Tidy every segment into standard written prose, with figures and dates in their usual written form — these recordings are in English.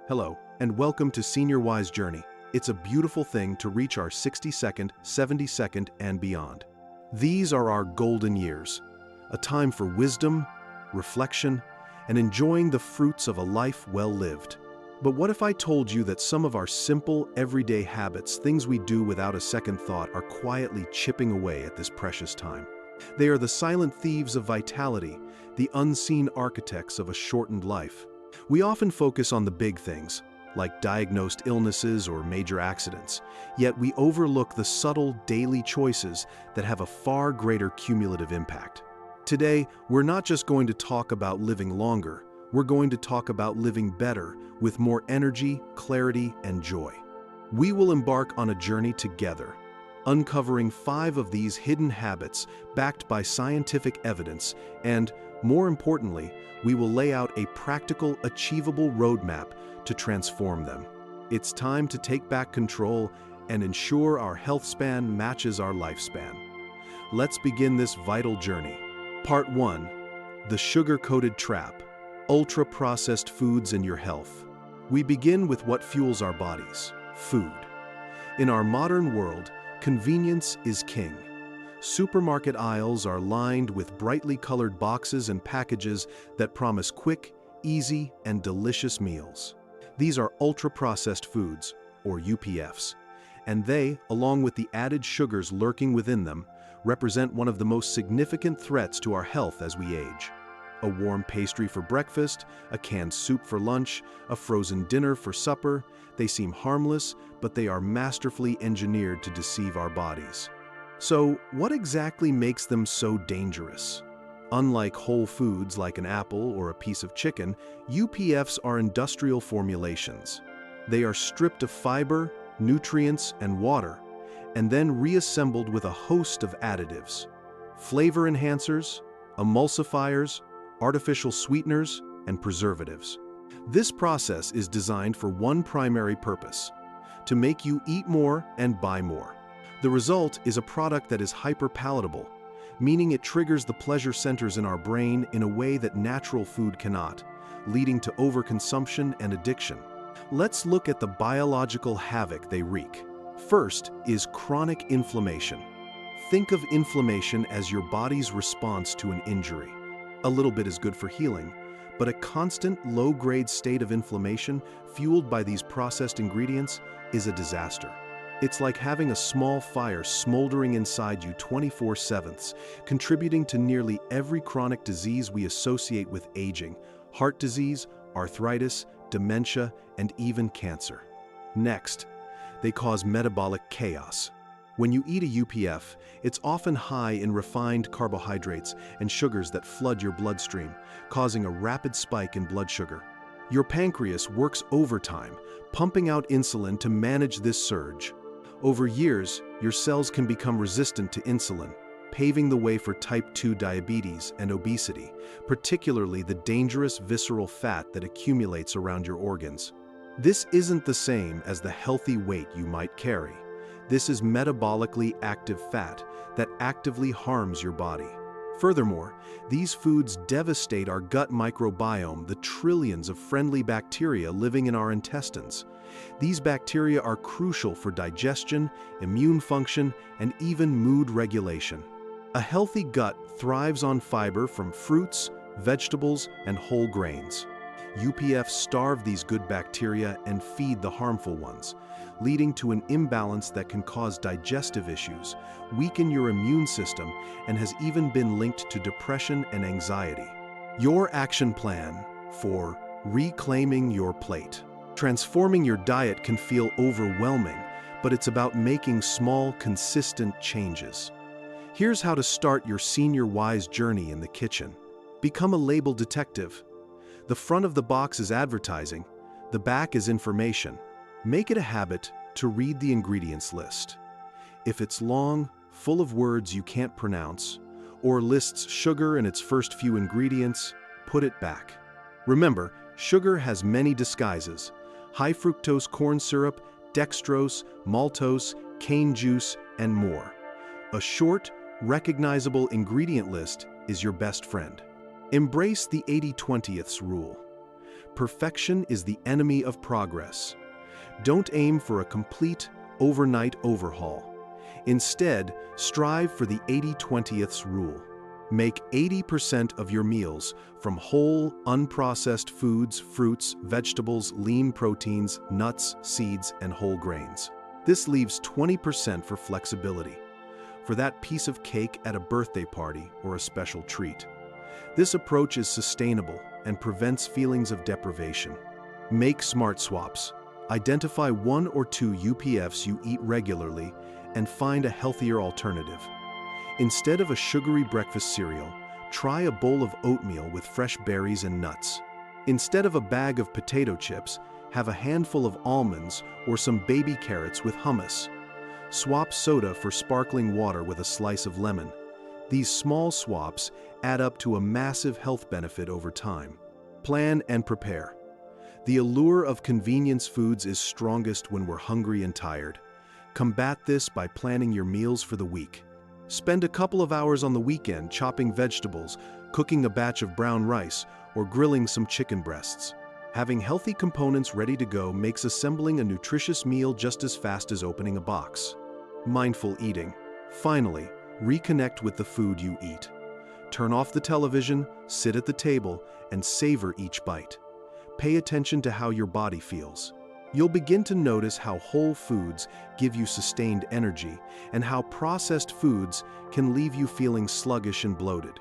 Hello, and welcome to Senior Wise Journey. It's a beautiful thing to reach our 60-second, 70-second, and beyond. These are our golden years, a time for wisdom, reflection, and enjoying the fruits of a life well lived. But what if I told you that some of our simple, everyday habits, things we do without a second thought, are quietly chipping away at this precious time? They are the silent thieves of vitality, the unseen architects of a shortened life. We often focus on the big things, like diagnosed illnesses or major accidents, yet we overlook the subtle daily choices that have a far greater cumulative impact. Today, we're not just going to talk about living longer, we're going to talk about living better, with more energy, clarity, and joy. We will embark on a journey together, uncovering 5 of these hidden habits backed by scientific evidence, and, more importantly, we will lay out a practical, achievable roadmap to transform them. It's time to take back control and ensure our health span matches our lifespan. Let's begin this vital journey. Part 1. The sugar-coated trap. Ultra-processed foods in your health. We begin with what fuels our bodies: food. In our modern world, convenience is king. Supermarket aisles are lined with brightly colored boxes and packages that promise quick, easy, and delicious meals. These are ultra-processed foods, or UPFs, and they, along with the added sugars lurking within them, represent one of the most significant threats to our health as we age. A warm pastry for breakfast, a canned soup for lunch, a frozen dinner for supper, they seem harmless, but they are masterfully engineered to deceive our bodies. So, what exactly makes them so dangerous? Unlike whole foods like an apple or a piece of chicken, UPFs are industrial formulations. They are stripped of fiber, nutrients, and water, and then reassembled with a host of additives: flavor enhancers, emulsifiers, artificial sweeteners, and preservatives. This process is designed for one primary purpose: to make you eat more and buy more. The result is a product that is hyper-palatable, meaning it triggers the pleasure centers in our brain in a way that natural food cannot, leading to overconsumption and addiction. Let's look at the biological havoc they wreak. First is chronic inflammation. Think of inflammation as your body's response to an injury. A little bit is good for healing, but a constant low-grade state of inflammation fueled by these processed ingredients is a disaster. It's like having a small fire smoldering inside you 24/7, contributing to nearly every chronic disease we associate with aging: heart disease, arthritis, dementia, and even cancer. Next, they cause metabolic chaos. When you eat a UPF, it's often high in refined carbohydrates and sugars that flood your bloodstream, causing a rapid spike in blood sugar. Your pancreas works overtime, pumping out insulin to manage this surge. Over years, your cells can become resistant to insulin, paving the way for type 2 diabetes and obesity, particularly the dangerous visceral fat that accumulates around your organs. This isn't the same as the healthy weight you might carry. This is metabolically active fat that actively harms your body. Furthermore, these foods devastate our gut microbiome, the trillions of friendly bacteria living in our intestines. These bacteria are crucial for digestion, immune function, and even mood regulation. A healthy gut thrives on fiber from fruits, vegetables, and whole grains. UPFs starve these good bacteria and feed the harmful ones, leading to an imbalance that can cause digestive issues, weaken your immune system, and has even been linked to depression and anxiety. Your action plan for reclaiming your plate. Transforming your diet can feel overwhelming, but it's about making small, consistent changes. Here's how to start your Senior Wise journey in the kitchen. Become a label detective. The front of the box is advertising, the back is information. Make it a habit to read the ingredients list. If it's long, full of words you can't pronounce, or lists sugar in its first few ingredients, put it back. Remember, sugar has many disguises: high fructose corn syrup, dextrose, maltose, cane juice, and more. A short, recognizable ingredient list is your best friend. Embrace the 80/20 rule. Perfection is the enemy of progress. Don't aim for a complete, overnight overhaul. Instead, strive for the 80-20ths rule. Make 80% of your meals from whole, unprocessed foods, fruits, vegetables, lean proteins, nuts, seeds, and whole grains. This leaves 20% for flexibility, for that piece of cake at a birthday party or a special treat. This approach is sustainable and prevents feelings of deprivation. Make smart swaps. Identify 1 or 2 UPFs you eat regularly and find a healthier alternative. Instead of a sugary breakfast cereal, try a bowl of oatmeal with fresh berries and nuts. Instead of a bag of potato chips, have a handful of almonds or some baby carrots with hummus. Swap soda for sparkling water with a slice of lemon. These small swaps add up to a massive health benefit over time. Plan and prepare. The allure of convenience foods is strongest when we're hungry and tired. Combat this by planning your meals for the week. Spend a couple of hours on the weekend chopping vegetables, cooking a batch of brown rice, or grilling some chicken breasts. Having healthy components ready to go makes assembling a nutritious meal just as fast as opening a box. Mindful eating. Finally, reconnect with the food you eat. Turn off the television, sit at the table, and savor each bite. Pay attention to how your body feels. You'll begin to notice how whole foods give you sustained energy and how processed foods can leave you feeling sluggish and bloated.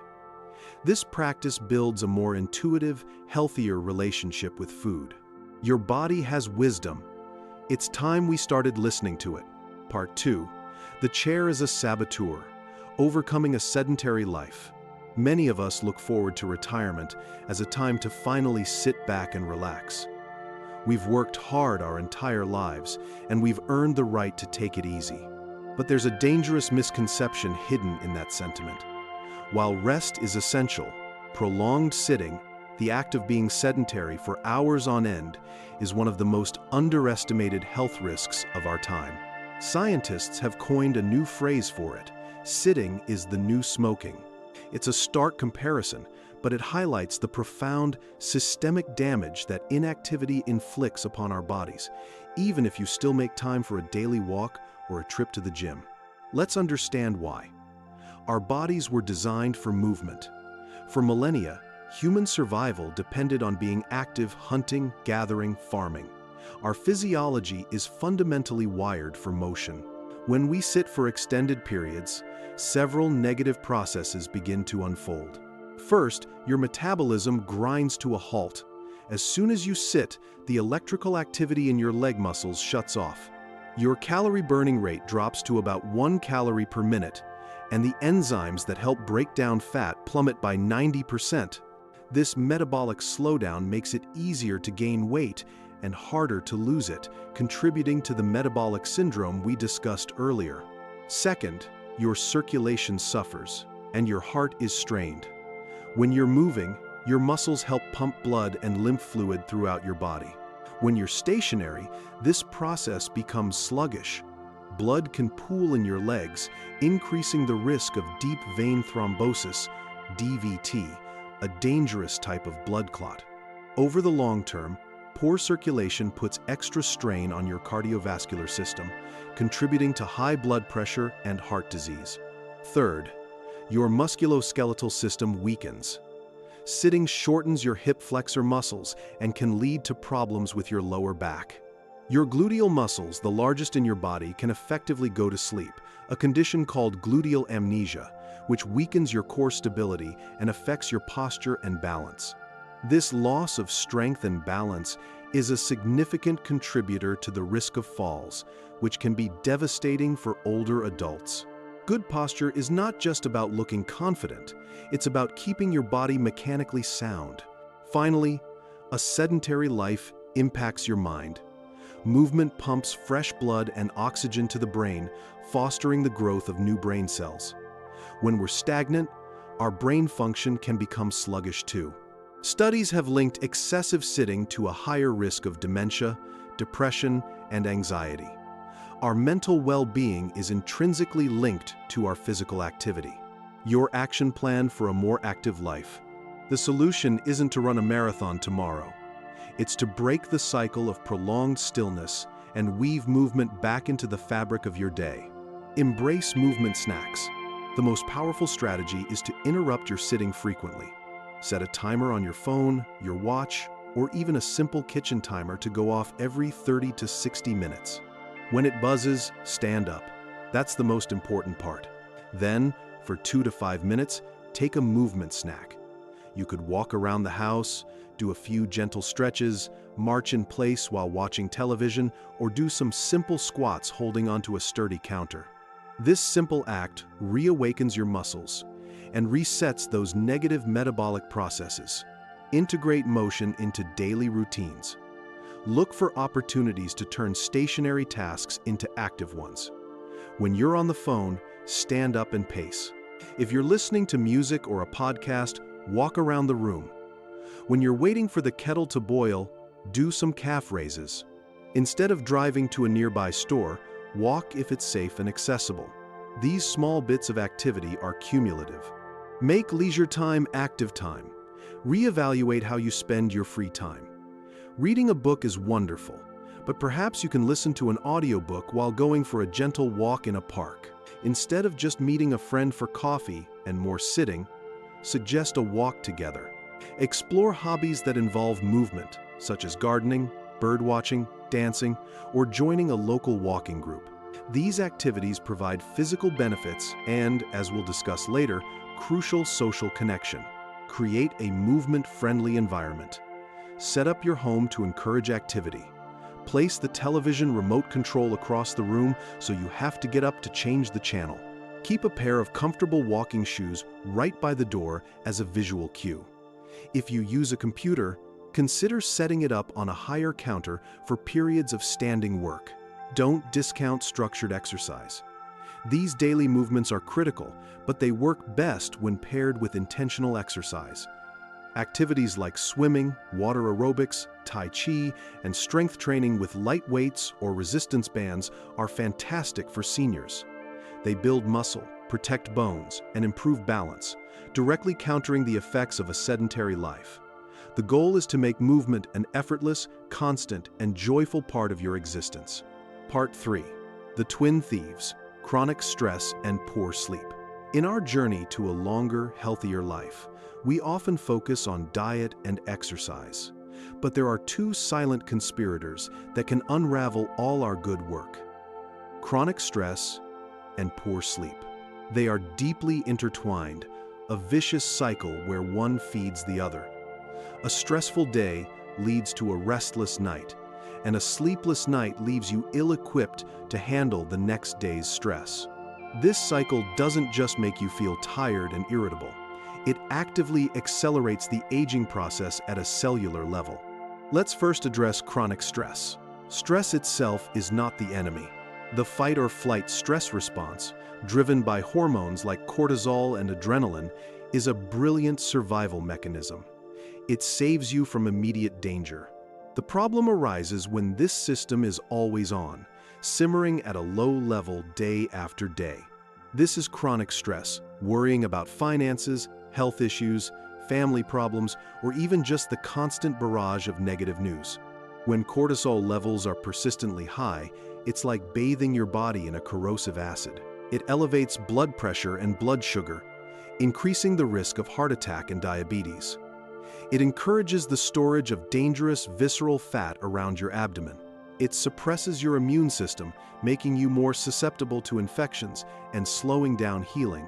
This practice builds a more intuitive, healthier relationship with food. Your body has wisdom. It's time we started listening to it. Part 2. The chair is a saboteur. Overcoming a sedentary life. Many of us look forward to retirement as a time to finally sit back and relax. We've worked hard our entire lives, and we've earned the right to take it easy. But there's a dangerous misconception hidden in that sentiment. While rest is essential, prolonged sitting, the act of being sedentary for hours on end, is one of the most underestimated health risks of our time. Scientists have coined a new phrase for it: sitting is the new smoking. It's a stark comparison, but it highlights the profound systemic damage that inactivity inflicts upon our bodies, even if you still make time for a daily walk or a trip to the gym. Let's understand why. Our bodies were designed for movement. For millennia, human survival depended on being active hunting, gathering, farming. Our physiology is fundamentally wired for motion. When we sit for extended periods, several negative processes begin to unfold. First, your metabolism grinds to a halt. As soon as you sit, the electrical activity in your leg muscles shuts off. Your calorie burning rate drops to about 1 calorie per minute, and the enzymes that help break down fat plummet by 90%. This metabolic slowdown makes it easier to gain weight and harder to lose it, contributing to the metabolic syndrome we discussed earlier. Second, your circulation suffers, and your heart is strained. When you're moving, your muscles help pump blood and lymph fluid throughout your body. When you're stationary, this process becomes sluggish. Blood can pool in your legs, increasing the risk of deep vein thrombosis, DVT, a dangerous type of blood clot. Over the long term, poor circulation puts extra strain on your cardiovascular system, contributing to high blood pressure and heart disease. Third, your musculoskeletal system weakens. Sitting shortens your hip flexor muscles and can lead to problems with your lower back. Your gluteal muscles, the largest in your body, can effectively go to sleep, a condition called gluteal amnesia, which weakens your core stability and affects your posture and balance. This loss of strength and balance is a significant contributor to the risk of falls, which can be devastating for older adults. Good posture is not just about looking confident, it's about keeping your body mechanically sound. Finally, a sedentary life impacts your mind. Movement pumps fresh blood and oxygen to the brain, fostering the growth of new brain cells. When we're stagnant, our brain function can become sluggish too. Studies have linked excessive sitting to a higher risk of dementia, depression, and anxiety. Our mental well-being is intrinsically linked to our physical activity. Your action plan for a more active life. The solution isn't to run a marathon tomorrow. It's to break the cycle of prolonged stillness and weave movement back into the fabric of your day. Embrace movement snacks. The most powerful strategy is to interrupt your sitting frequently. Set a timer on your phone, your watch, or even a simple kitchen timer to go off every 30 to 60 minutes. When it buzzes, stand up. That's the most important part. Then, for 2 to 5 minutes, take a movement snack. You could walk around the house, do a few gentle stretches, march in place while watching television, or do some simple squats holding onto a sturdy counter. This simple act reawakens your muscles and resets those negative metabolic processes. Integrate motion into daily routines. Look for opportunities to turn stationary tasks into active ones. When you're on the phone, stand up and pace. If you're listening to music or a podcast, walk around the room. When you're waiting for the kettle to boil, do some calf raises. Instead of driving to a nearby store, walk if it's safe and accessible. These small bits of activity are cumulative. Make leisure time active time. Reevaluate how you spend your free time. Reading a book is wonderful, but perhaps you can listen to an audiobook while going for a gentle walk in a park. Instead of just meeting a friend for coffee and more sitting, suggest a walk together. Explore hobbies that involve movement, such as gardening, birdwatching, dancing, or joining a local walking group. These activities provide physical benefits and, as we'll discuss later, crucial social connection. Create a movement-friendly environment. Set up your home to encourage activity. Place the television remote control across the room so you have to get up to change the channel. Keep a pair of comfortable walking shoes right by the door as a visual cue. If you use a computer, consider setting it up on a higher counter for periods of standing work. Don't discount structured exercise. These daily movements are critical, but they work best when paired with intentional exercise. Activities like swimming, water aerobics, tai chi, and strength training with light weights or resistance bands are fantastic for seniors. They build muscle, protect bones, and improve balance, directly countering the effects of a sedentary life. The goal is to make movement an effortless, constant, and joyful part of your existence. Part 3. The Twin Thieves: Chronic Stress and Poor Sleep. In our journey to a longer, healthier life, we often focus on diet and exercise. But there are two silent conspirators that can unravel all our good work: chronic stress and poor sleep. They are deeply intertwined, a vicious cycle where one feeds the other. A stressful day leads to a restless night, and a sleepless night leaves you ill-equipped to handle the next day's stress. This cycle doesn't just make you feel tired and irritable. It actively accelerates the aging process at a cellular level. Let's first address chronic stress. Stress itself is not the enemy. The fight-or-flight stress response, driven by hormones like cortisol and adrenaline, is a brilliant survival mechanism. It saves you from immediate danger. The problem arises when this system is always on, simmering at a low level day after day. This is chronic stress, worrying about finances, health issues, family problems, or even just the constant barrage of negative news. When cortisol levels are persistently high, it's like bathing your body in a corrosive acid. It elevates blood pressure and blood sugar, increasing the risk of heart attack and diabetes. It encourages the storage of dangerous visceral fat around your abdomen. It suppresses your immune system, making you more susceptible to infections and slowing down healing.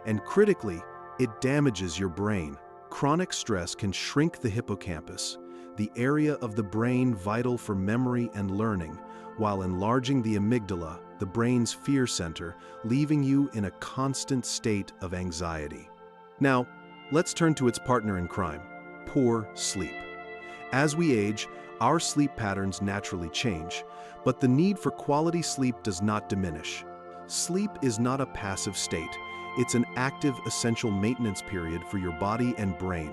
And critically, it damages your brain. Chronic stress can shrink the hippocampus, the area of the brain vital for memory and learning, while enlarging the amygdala, the brain's fear center, leaving you in a constant state of anxiety. Now, let's turn to its partner in crime: poor sleep. As we age, our sleep patterns naturally change, but the need for quality sleep does not diminish. Sleep is not a passive state. It's an active, essential maintenance period for your body and brain.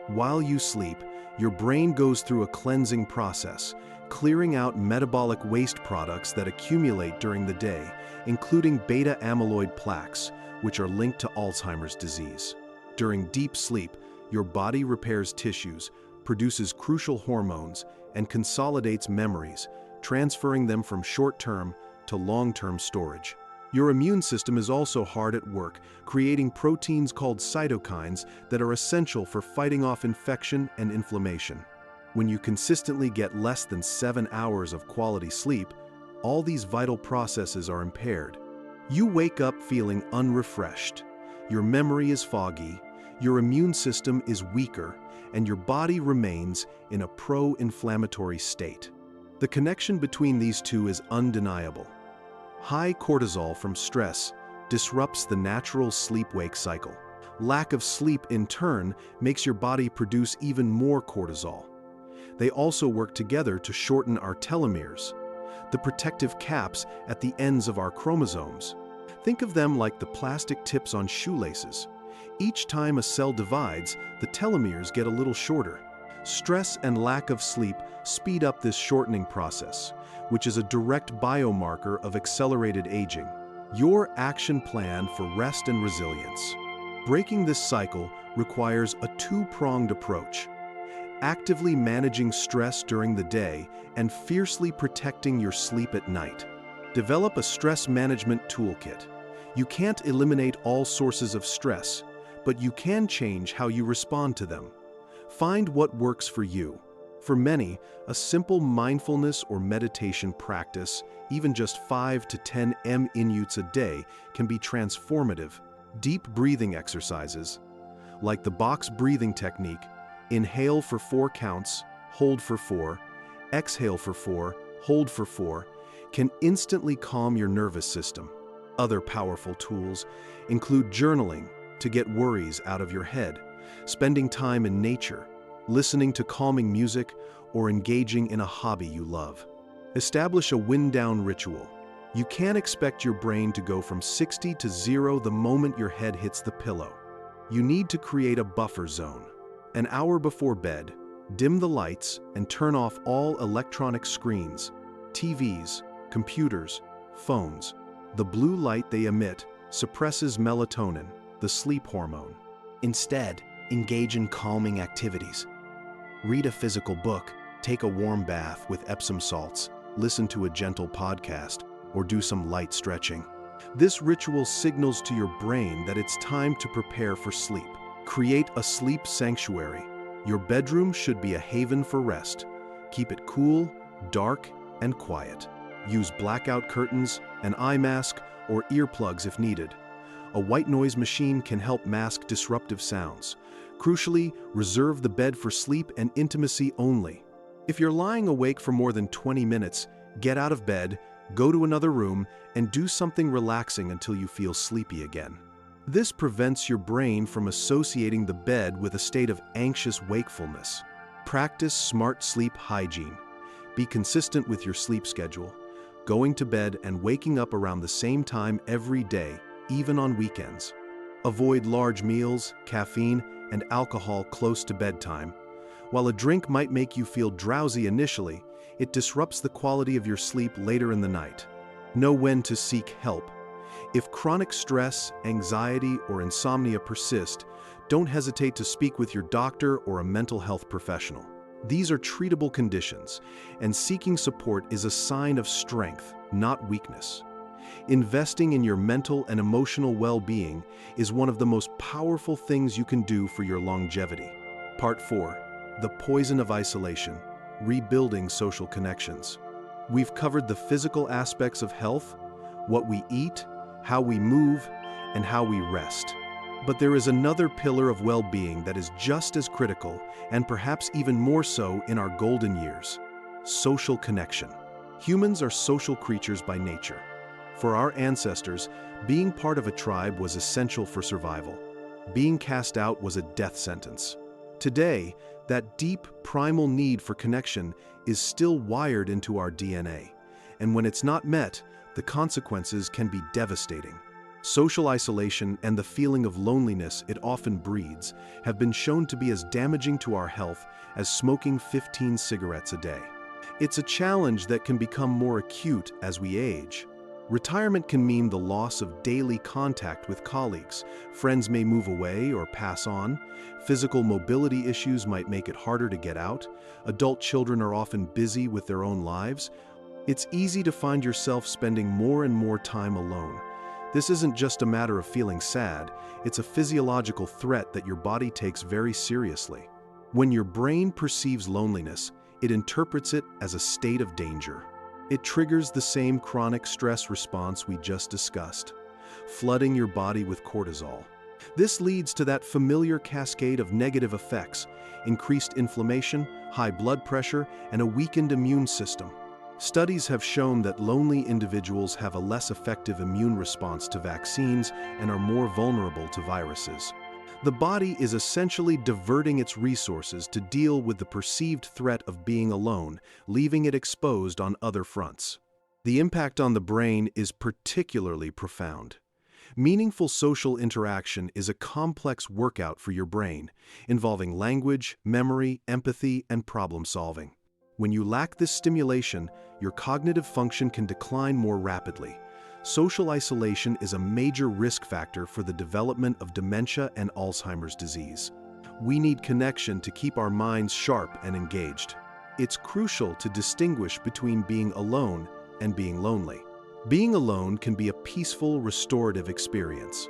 While you sleep, your brain goes through a cleansing process, clearing out metabolic waste products that accumulate during the day, including beta-amyloid plaques, which are linked to Alzheimer's disease. During deep sleep, your body repairs tissues, produces crucial hormones and consolidates memories, transferring them from short-term to long-term storage. Your immune system is also hard at work, creating proteins called cytokines that are essential for fighting off infection and inflammation. When you consistently get less than 7 hours of quality sleep, all these vital processes are impaired. You wake up feeling unrefreshed. Your memory is foggy, your immune system is weaker, and your body remains in a pro-inflammatory state. The connection between these two is undeniable. High cortisol from stress disrupts the natural sleep-wake cycle. Lack of sleep, in turn, makes your body produce even more cortisol. They also work together to shorten our telomeres, the protective caps at the ends of our chromosomes. Think of them like the plastic tips on shoelaces. Each time a cell divides, the telomeres get a little shorter. Stress and lack of sleep speed up this shortening process, which is a direct biomarker of accelerated aging. Your action plan for rest and resilience. Breaking this cycle requires a two-pronged approach: actively managing stress during the day and fiercely protecting your sleep at night. Develop a stress management toolkit. You can't eliminate all sources of stress, but you can change how you respond to them. Find what works for you. For many, a simple mindfulness or meditation practice, even just 5 to 10 minutes a day, can be transformative. Deep breathing exercises, like the box breathing technique, inhale for 4 counts, hold for 4, exhale for 4, hold for 4, can instantly calm your nervous system. Other powerful tools include journaling to get worries out of your head, spending time in nature, listening to calming music, or engaging in a hobby you love. Establish a wind-down ritual. You can't expect your brain to go from 60 to 0 the moment your head hits the pillow. You need to create a buffer zone. An hour before bed, dim the lights and turn off all electronic screens, TVs, computers, phones. The blue light they emit suppresses melatonin, the sleep hormone. Instead, engage in calming activities. Read a physical book, take a warm bath with Epsom salts, listen to a gentle podcast, or do some light stretching. This ritual signals to your brain that it's time to prepare for sleep. Create a sleep sanctuary. Your bedroom should be a haven for rest. Keep it cool, dark, and quiet. Use blackout curtains, an eye mask, or earplugs if needed. A white noise machine can help mask disruptive sounds. Crucially, reserve the bed for sleep and intimacy only. If you're lying awake for more than 20 minutes, get out of bed, go to another room, and do something relaxing until you feel sleepy again. This prevents your brain from associating the bed with a state of anxious wakefulness. Practice smart sleep hygiene. Be consistent with your sleep schedule, going to bed and waking up around the same time every day, even on weekends. Avoid large meals, caffeine, and alcohol close to bedtime. While a drink might make you feel drowsy initially, it disrupts the quality of your sleep later in the night. Know when to seek help. If chronic stress, anxiety, or insomnia persist, don't hesitate to speak with your doctor or a mental health professional. These are treatable conditions, and seeking support is a sign of strength, not weakness. Investing in your mental and emotional well-being is one of the most powerful things you can do for your longevity. Part 4. The poison of isolation. Rebuilding social connections. We've covered the physical aspects of health, what we eat, how we move, and how we rest. But there is another pillar of well-being that is just as critical, and perhaps even more so in our golden years: social connection. Humans are social creatures by nature. For our ancestors, being part of a tribe was essential for survival. Being cast out was a death sentence. Today, that deep, primal need for connection is still wired into our DNA, and when it's not met, the consequences can be devastating. Social isolation and the feeling of loneliness it often breeds have been shown to be as damaging to our health as smoking 15 cigarettes a day. It's a challenge that can become more acute as we age. Retirement can mean the loss of daily contact with colleagues. Friends may move away or pass on. Physical mobility issues might make it harder to get out. Adult children are often busy with their own lives. It's easy to find yourself spending more and more time alone. This isn't just a matter of feeling sad, it's a physiological threat that your body takes very seriously. When your brain perceives loneliness, it interprets it as a state of danger. It triggers the same chronic stress response we just discussed, flooding your body with cortisol. This leads to that familiar cascade of negative effects: increased inflammation, high blood pressure, and a weakened immune system. Studies have shown that lonely individuals have a less effective immune response to vaccines and are more vulnerable to viruses. The body is essentially diverting its resources to deal with the perceived threat of being alone, leaving it exposed on other fronts. The impact on the brain is particularly profound. Meaningful social interaction is a complex workout for your brain, involving language, memory, empathy, and problem solving. When you lack this stimulation, your cognitive function can decline more rapidly. Social isolation is a major risk factor for the development of dementia and Alzheimer's disease. We need connection to keep our minds sharp and engaged. It's crucial to distinguish between being alone and being lonely. Being alone can be a peaceful, restorative experience.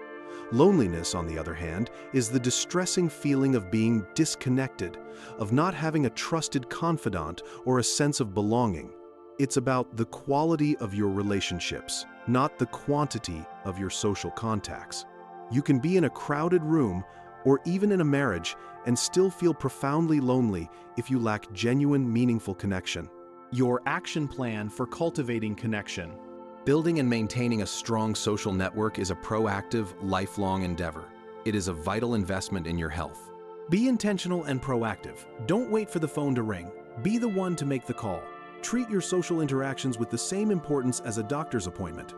Loneliness, on the other hand, is the distressing feeling of being disconnected, of not having a trusted confidant or a sense of belonging. It's about the quality of your relationships, not the quantity of your social contacts. You can be in a crowded room or even in a marriage and still feel profoundly lonely if you lack genuine, meaningful connection. Your action plan for cultivating connection. Building and maintaining a strong social network is a proactive, lifelong endeavor. It is a vital investment in your health. Be intentional and proactive. Don't wait for the phone to ring. Be the one to make the call. Treat your social interactions with the same importance as a doctor's appointment.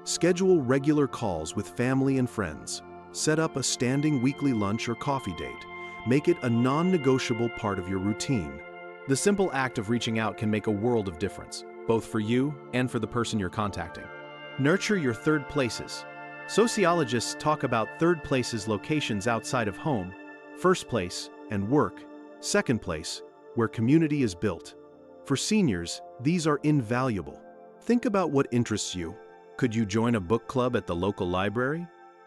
Schedule regular calls with family and friends. Set up a standing weekly lunch or coffee date. Make it a non-negotiable part of your routine. The simple act of reaching out can make a world of difference, both for you and for the person you're contacting. Nurture your third places. Sociologists talk about third places locations outside of home, first place and work, second place, where community is built. For seniors, these are invaluable. Think about what interests you. Could you join a book club at the local library?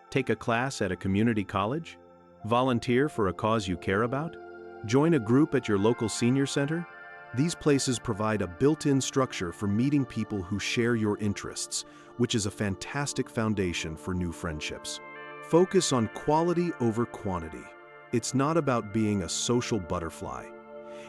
Take a class at a community college? Volunteer for a cause you care about? Join a group at your local senior center? These places provide a built-in structure for meeting people who share your interests, which is a fantastic foundation for new friendships. Focus on quality over quantity. It's not about being a social butterfly.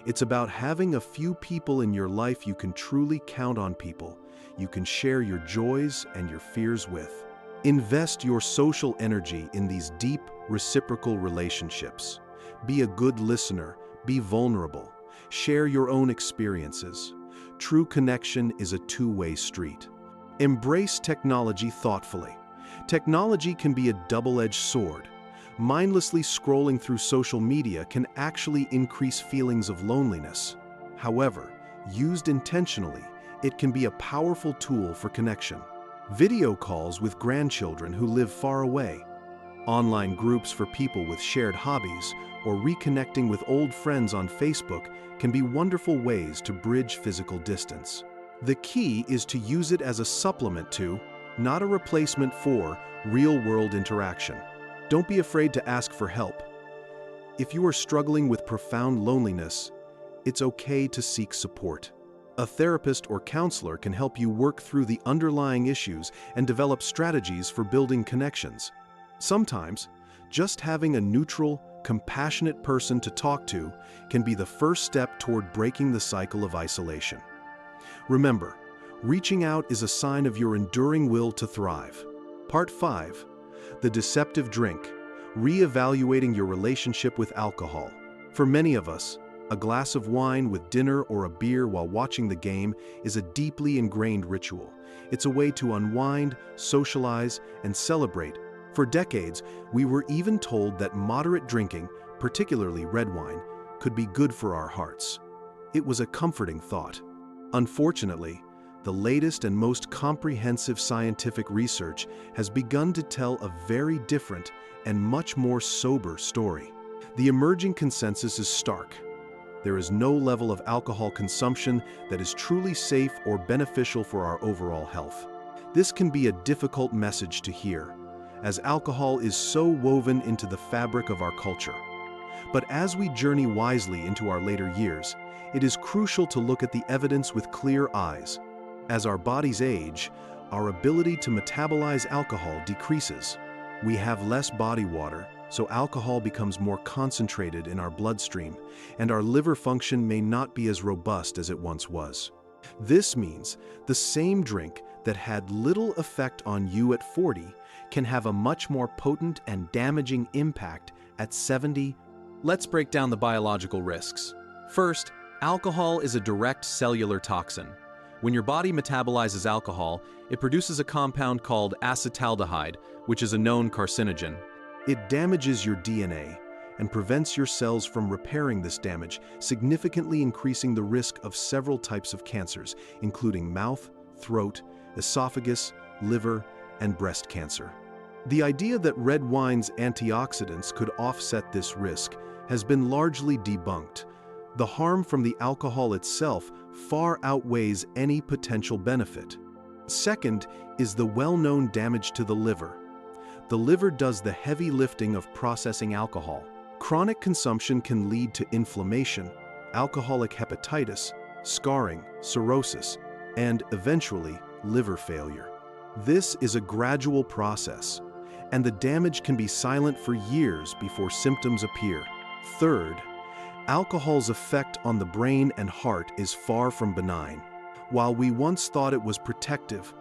It's about having a few people in your life you can truly count on, people you can share your joys and your fears with. Invest your social energy in these deep, reciprocal relationships. Be a good listener, be vulnerable, share your own experiences. True connection is a two-way street. Embrace technology thoughtfully. Technology can be a double-edged sword. Mindlessly scrolling through social media can actually increase feelings of loneliness. However, used intentionally, it can be a powerful tool for connection. Video calls with grandchildren who live far away, online groups for people with shared hobbies, or reconnecting with old friends on Facebook can be wonderful ways to bridge physical distance. The key is to use it as a supplement to, not a replacement for, real-world interaction. Don't be afraid to ask for help. If you are struggling with profound loneliness, it's okay to seek support. A therapist or counselor can help you work through the underlying issues and develop strategies for building connections. Sometimes, just having a neutral, compassionate person to talk to can be the first step toward breaking the cycle of isolation. Remember, reaching out is a sign of your enduring will to thrive. Part 5. The deceptive drink. Re-evaluating your relationship with alcohol. For many of us, a glass of wine with dinner or a beer while watching the game is a deeply ingrained ritual. It's a way to unwind, socialize, and celebrate. For decades, we were even told that moderate drinking, particularly red wine, could be good for our hearts. It was a comforting thought. Unfortunately, the latest and most comprehensive scientific research has begun to tell a very different and much more sober story. The emerging consensus is stark. There is no level of alcohol consumption that is truly safe or beneficial for our overall health. This can be a difficult message to hear, as alcohol is so woven into the fabric of our culture. But as we journey wisely into our later years, it is crucial to look at the evidence with clear eyes. As our bodies age, our ability to metabolize alcohol decreases. We have less body water, so alcohol becomes more concentrated in our bloodstream, and our liver function may not be as robust as it once was. This means the same drink that had little effect on you at 40 can have a much more potent and damaging impact at 70. Let's break down the biological risks. First, alcohol is a direct cellular toxin. When your body metabolizes alcohol, it produces a compound called acetaldehyde, which is a known carcinogen. It damages your DNA and prevents your cells from repairing this damage, significantly increasing the risk of several types of cancers, including mouth, throat, esophagus, liver, and breast cancer. The idea that red wine's antioxidants could offset this risk has been largely debunked. The harm from the alcohol itself far outweighs any potential benefit. Second is the well-known damage to the liver. The liver does the heavy lifting of processing alcohol. Chronic consumption can lead to inflammation, alcoholic hepatitis, scarring, cirrhosis, and eventually liver failure. This is a gradual process, and the damage can be silent for years before symptoms appear. Third, alcohol's effect on the brain and heart is far from benign. While we once thought it was protective,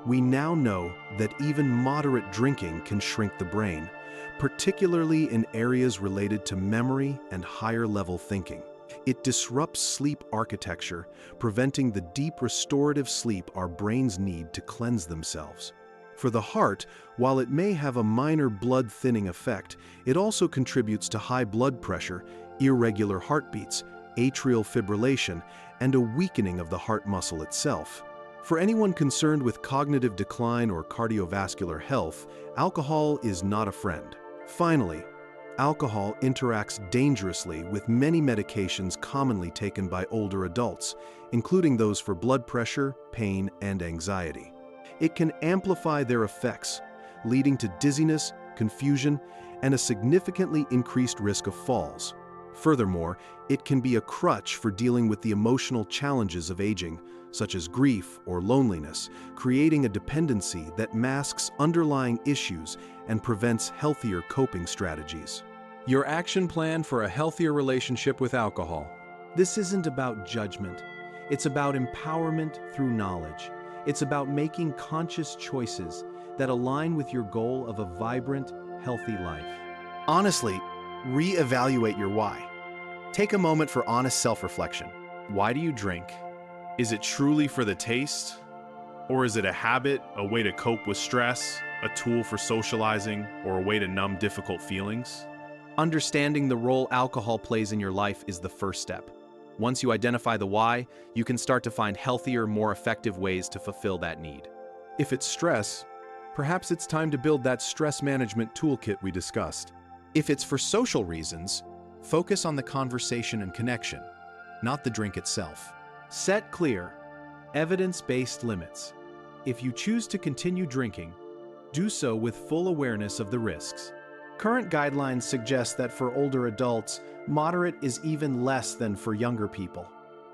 we now know that even moderate drinking can shrink the brain, particularly in areas related to memory and higher-level thinking. It disrupts sleep architecture, preventing the deep restorative sleep our brains need to cleanse themselves. For the heart, while it may have a minor blood-thinning effect, it also contributes to high blood pressure, irregular heartbeats, atrial fibrillation, and a weakening of the heart muscle itself. For anyone concerned with cognitive decline or cardiovascular health, alcohol is not a friend. Finally, alcohol interacts dangerously with many medications commonly taken by older adults, including those for blood pressure, pain, and anxiety. It can amplify their effects, leading to dizziness, confusion, and a significantly increased risk of falls. Furthermore, it can be a crutch for dealing with the emotional challenges of aging, such as grief or loneliness, creating a dependency that masks underlying issues and prevents healthier coping strategies. Your action plan for a healthier relationship with alcohol. This isn't about judgment. It's about empowerment through knowledge. It's about making conscious choices that align with your goal of a vibrant, healthy life. Honestly, reevaluate your why. Take a moment for honest self-reflection. Why do you drink? Is it truly for the taste? Or is it a habit, a way to cope with stress, a tool for socializing, or a way to numb difficult feelings? Understanding the role alcohol plays in your life is the first step. Once you identify the why, you can start to find healthier, more effective ways to fulfill that need. If it's stress, perhaps it's time to build that stress management toolkit we discussed. If it's for social reasons, focus on the conversation and connection, not the drink itself. Set clear, evidence-based limits. If you choose to continue drinking, do so with full awareness of the risks. Current guidelines suggest that for older adults, moderate is even less than for younger people.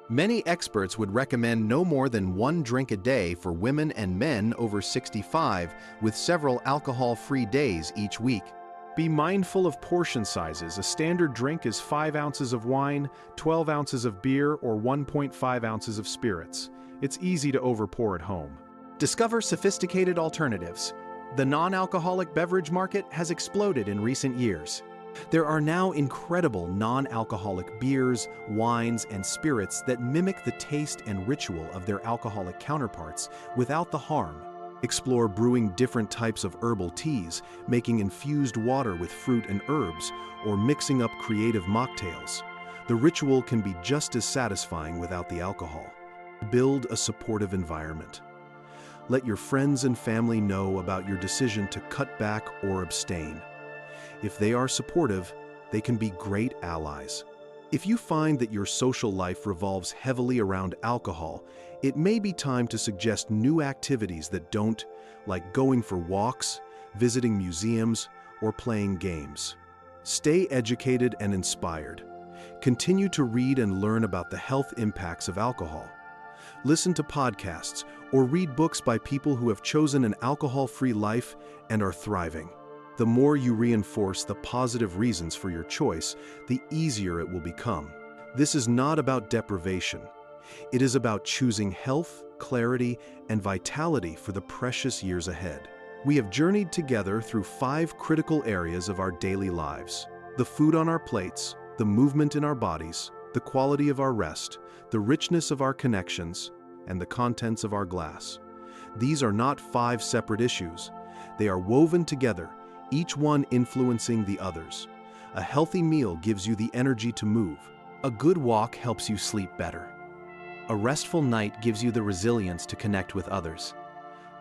Many experts would recommend no more than 1 drink a day for women and men over 65, with several alcohol-free days each week. Be mindful of portion sizes. A standard drink is 5 ounces of wine, 12 ounces of beer, or 1.5 ounces of spirits. It's easy to overpour at home. Discover sophisticated alternatives. The non-alcoholic beverage market has exploded in recent years. There are now incredible non-alcoholic beers, wines, and spirits that mimic the taste and ritual of their alcoholic counterparts without the harm. Explore brewing different types of herbal teas, making infused water with fruit and herbs, or mixing up creative mocktails. The ritual can be just as satisfying without the alcohol. Build a supportive environment. Let your friends and family know about your decision to cut back or abstain. If they are supportive, they can be great allies. If you find that your social life revolves heavily around alcohol, it may be time to suggest new activities that don't, like going for walks, visiting museums, or playing games. Stay educated and inspired. Continue to read and learn about the health impacts of alcohol. Listen to podcasts or read books by people who have chosen an alcohol-free life and are thriving. The more you reinforce the positive reasons for your choice, the easier it will become. This is not about deprivation. It is about choosing health, clarity, and vitality for the precious years ahead. We have journeyed together through 5 critical areas of our daily lives: the food on our plates, the movement in our bodies, the quality of our rest, the richness of our connections, and the contents of our glass. These are not 5 separate issues. They are woven together, each one influencing the others. A healthy meal gives you the energy to move. A good walk helps you sleep better. A restful night gives you the resilience to connect with others.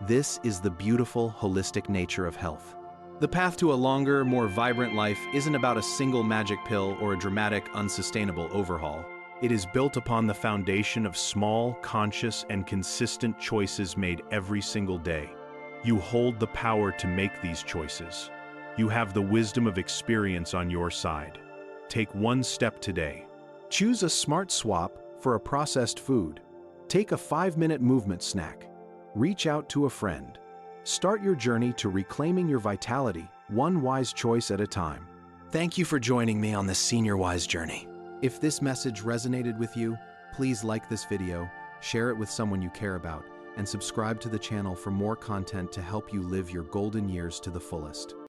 This is the beautiful, holistic nature of health. The path to a longer, more vibrant life isn't about a single magic pill or a dramatic, unsustainable overhaul. It is built upon the foundation of small, conscious, and consistent choices made every single day. You hold the power to make these choices. You have the wisdom of experience on your side. Take one step today. Choose a smart swap for a processed food. Take a 5-minute movement snack. Reach out to a friend. Start your journey to reclaiming your vitality, one wise choice at a time. Thank you for joining me on this Senior Wise journey. If this message resonated with you, please like this video, share it with someone you care about, and subscribe to the channel for more content to help you live your golden years to the fullest.